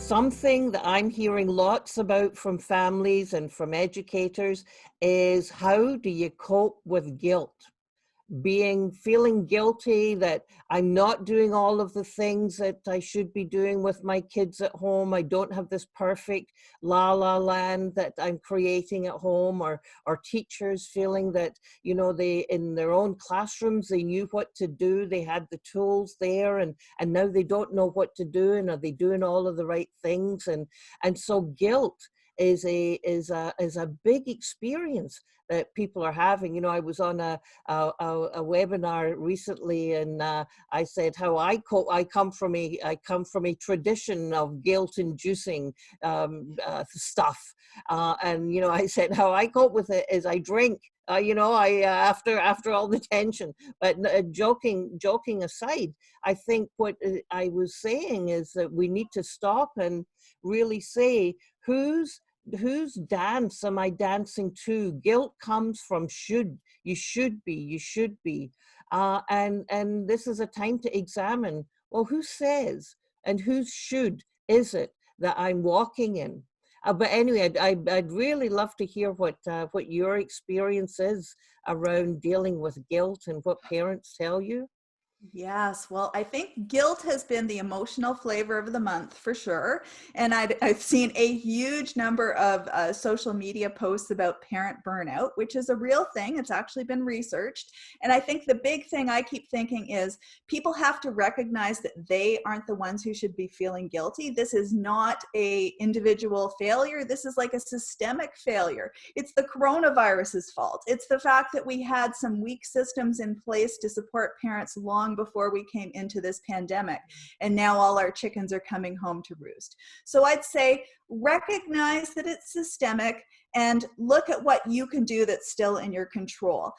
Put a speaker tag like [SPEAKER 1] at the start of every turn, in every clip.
[SPEAKER 1] something that I'm hearing lots about from families and from educators is, how do you cope with guilt? Feeling guilty that I'm not doing all of the things that I should be doing with my kids at home. I don't have this perfect la la land that I'm creating at home, or teachers feeling that, you know, they, in their own classrooms, they knew what to do, they had the tools there, and now they don't know what to do, and are they doing all of the right things? And so guilt is a big experience that people are having. You know, I was on a webinar recently, and I said how I come from a tradition of guilt-inducing stuff, and you know, I said how I cope with it is I drink. You know, after all the tension. But joking aside, I think what I was saying is that we need to stop and really say, whose dance am I dancing to? Guilt comes from should. You should be. And this is a time to examine, well, who says and whose should is it that I'm walking in? But anyway, I'd really love to hear what your experience is around dealing with guilt and what parents tell you.
[SPEAKER 2] Yes, well, I think guilt has been the emotional flavor of the month for sure. And I've seen a huge number of social media posts about parent burnout, which is a real thing. It's actually been researched. And I think the big thing I keep thinking is people have to recognize that they aren't the ones who should be feeling guilty. This is not a individual failure. This is like a systemic failure. It's the coronavirus's fault. It's the fact that we had some weak systems in place to support parents long before we came into this pandemic, and now all our chickens are coming home to roost. So I'd say recognize that it's systemic and look at what you can do that's still in your control.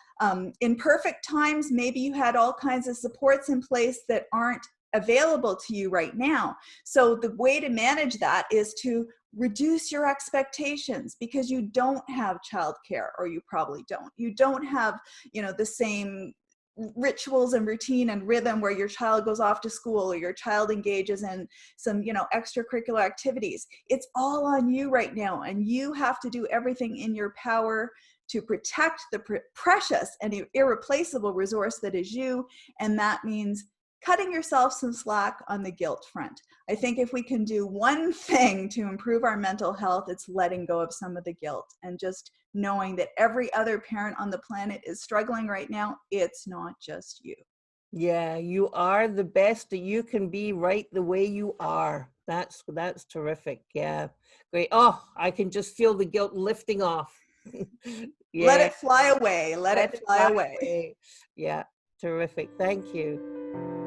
[SPEAKER 2] In perfect times, maybe you had all kinds of supports in place that aren't available to you right now. So the way to manage that is to reduce your expectations, because you don't have childcare, or you probably don't. You don't have, you know, the same rituals and routine and rhythm where your child goes off to school or your child engages in some, you know, extracurricular activities. It's all on you right now, and you have to do everything in your power to protect the precious and irreplaceable resource that is you. And that means cutting yourself some slack on the guilt front. I think if we can do one thing to improve our mental health, it's letting go of some of the guilt and just knowing that every other parent on the planet is struggling right now. It's not just you.
[SPEAKER 1] Yeah, you are the best that you can be, right the way you are. That's terrific. Yeah, great. Oh, I can just feel the guilt lifting off.
[SPEAKER 2] Let
[SPEAKER 1] Yeah,
[SPEAKER 2] it fly away. Let it fly away.
[SPEAKER 1] away. Yeah, terrific. Thank you.